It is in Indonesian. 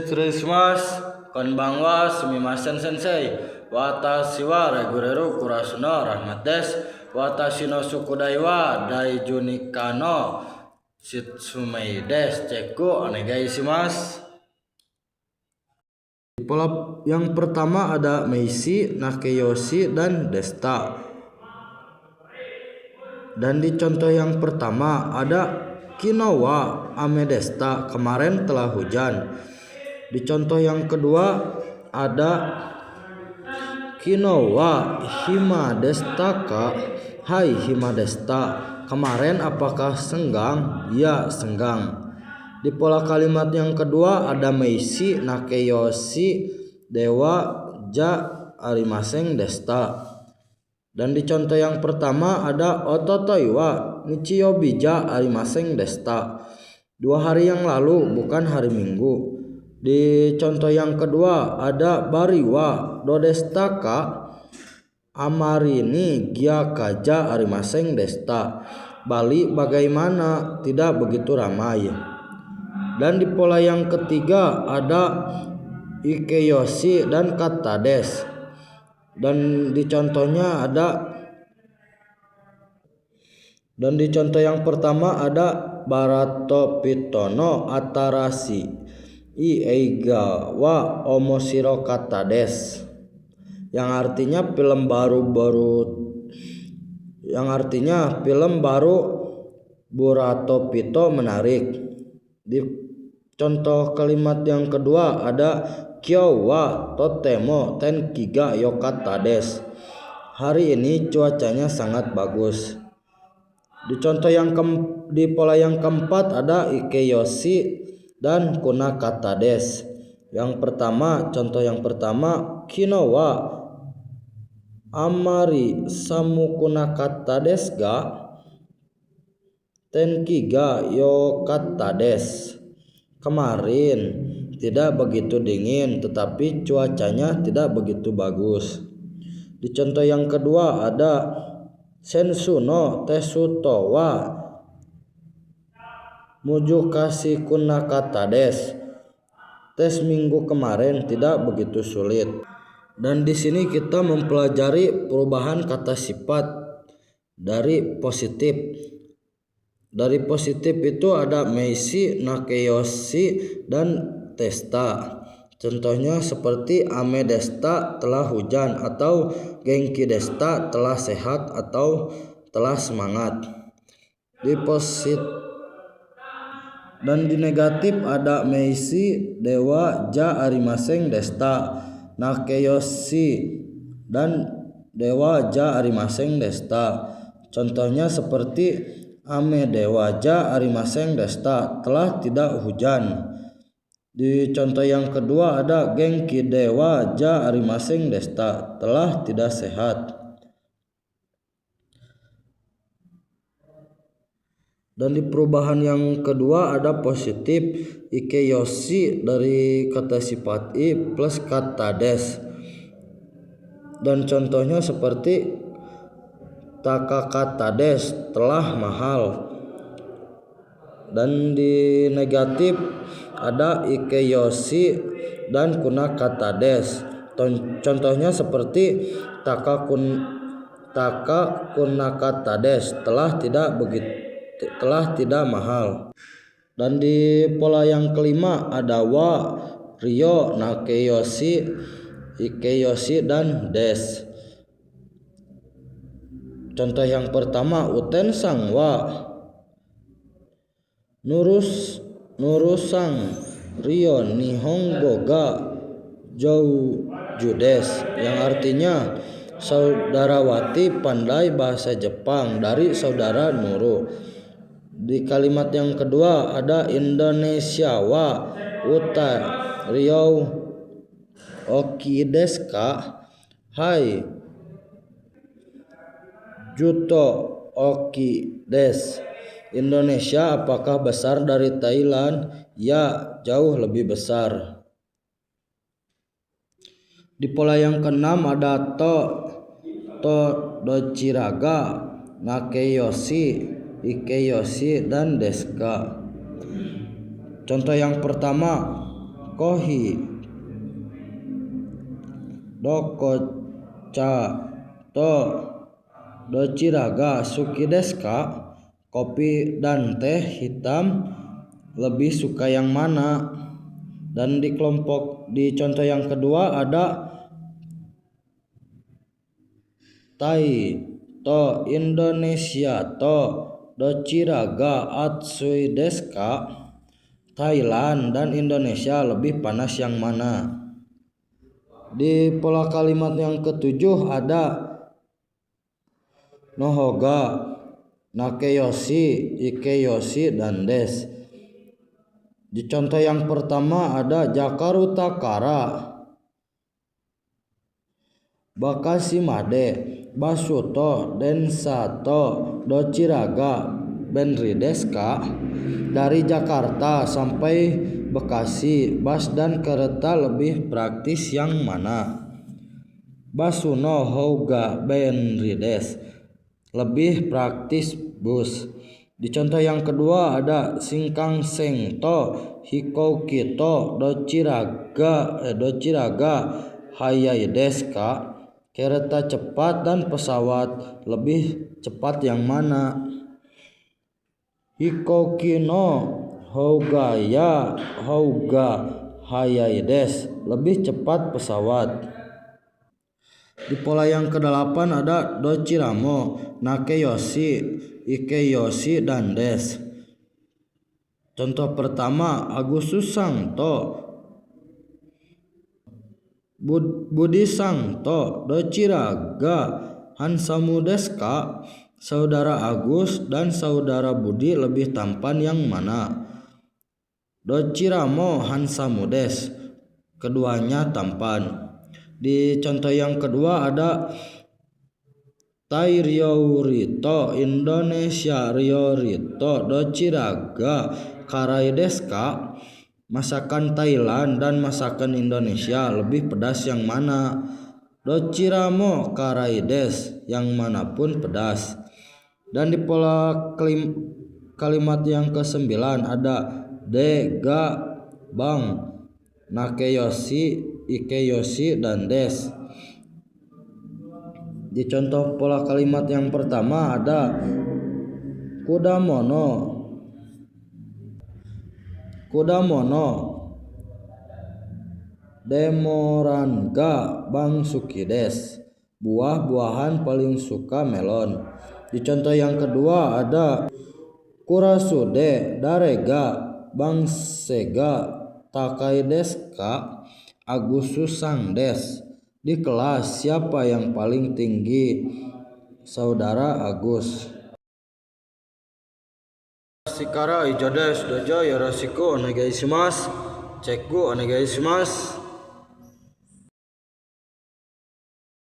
Trismas konbanwa sumimasen sensei watashi wa regureru kurasuno rahmat des watashi no sukudaiwa daijunikano shitsumei des ceku onegai shimasu. Di pola yang pertama ada Meisi, Nakeyoshi, dan Desta. Dan di contoh yang pertama ada Kinowa ame Desta, kemarin telah hujan. Di contoh yang kedua ada Kinowa hima desta ka, hai hima desta, kemarin apakah senggang? Ya, senggang. Di pola kalimat yang kedua ada Meisi, Nakeyoshi, dewa ja arimaseng desta. Dan di contoh yang pertama ada Ototoi wa nichiyobi ja arimaseng desta, 2 hari yang lalu bukan hari Minggu. Di contoh yang kedua ada Bariwa dodesta ka amarini gyakaja arimaseng desta, Bali bagaimana, tidak begitu ramai. Dan di pola yang ketiga ada Ikeyoshi dan Katades. Dan di contoh yang pertama ada Barato Pitono Atarashi I eiga wa omoshiro katades, yang artinya film baru Burato Pito menarik. Di contoh kalimat yang kedua ada Kyou wa totemo tenkiga yokata des, hari ini cuacanya sangat bagus. Di pola yang keempat ada Ikeyoshi dan kunakata des. Contoh yang pertama Kinowa amari samu kunakata des ga tenkiga yokata des, kemarin tidak begitu dingin tetapi cuacanya tidak begitu bagus. Di contoh yang kedua ada sensu no tesuto wa mujukasi kunakata des, tes minggu kemarin tidak begitu sulit. Dan di sini kita mempelajari perubahan kata sifat dari positif. Dari positif itu ada Meisi, Nakeyoshi, dan Desta. Contohnya seperti Ame Desta telah hujan, atau Genki Desta telah sehat atau telah semangat. Dan di negatif ada Meisi, dewa ja arimaseng desta, Nakeyoshi, dan dewa ja arimaseng desta. Contohnya seperti Ame dewa ja arimaseng desta, telah tidak hujan. Di contoh yang kedua ada Genki dewa ja arimaseng desta, telah tidak sehat. Dan di perubahan yang kedua ada positif Ikeyoshi dari kata sifat I plus kata des. Dan contohnya seperti Takakata des, telah mahal. Dan di negatif ada Ikeyoshi dan kunakata des. Contohnya seperti Taka kunakata des, telah tidak mahal. Dan di pola yang kelima ada wa, ryo, Nakeyoshi, Ikeyoshi, dan des. Contoh yang pertama utensang wa nurusang ryo nihongo ga jouju des, yang artinya saudarawati pandai bahasa Jepang dari saudara Nuru. Di kalimat yang kedua ada Indonesia wa uta ryo oki desu ka, hai juto oki des, Indonesia apakah besar dari Thailand? Ya, jauh lebih besar. Di pola yang keenam ada to dochiraga, Nakeyoshi, Ikeyoshi, dan deska. Contoh yang pertama kohi dokocha to dochiraga suki desu ka? Kopi dan teh hitam lebih suka yang mana? Dan di contoh yang kedua ada Tai to Indonesia to dochiraga atsui desu ka? Thailand dan Indonesia lebih panas yang mana? Di pola kalimat yang ketujuh ada nohoga, nakeyoshi, ikeyoshi, dan des. Di contoh yang pertama ada Jakarta Kara, Bakashi made, Basuto, Densato, Dochiraga, Benri desu ka? Dari Jakarta sampai Bekasi, bus dan kereta lebih praktis yang mana? Basu no houga benri desu, lebih praktis bus. Di contoh yang kedua ada Shinkansen to Hikouki to dochiraga hayai desu ka? Kereta cepat dan pesawat lebih cepat yang mana? Hikouki no houga hayai desu, lebih cepat pesawat. Di pola yang ke-8 ada dochiramo, nakeyoshi, ikeyoshi, dan des. Contoh pertama Agustus-san to Budi-san to dochiraga hansamu desu ka? Saudara Agus dan saudara Budi lebih tampan yang mana? Dochiramo hansamu desu, keduanya tampan. Di contoh yang kedua ada Tai ryori to Indonesia ryori to dochiraga karai desu ka? Masakan Thailand dan masakan Indonesia lebih pedas yang mana? Dochiramo karai desu, yang manapun pedas. Dan di pola kalimat yang ke-9 ada de, ga, bang, nakeyoshi, ikeyoshi, dan des. Di contoh pola kalimat yang pertama ada kudamono, demoranga bang suki des, buah-buahan paling suka melon. Di contoh yang kedua ada kurasude darega bang sega takai desu ka? Agususan des. Di kelas siapa yang paling tinggi? Saudara Agus. Shikara ijo desu. Dojo yoroshiku onegai shimasu. Cekku onegai shimasu.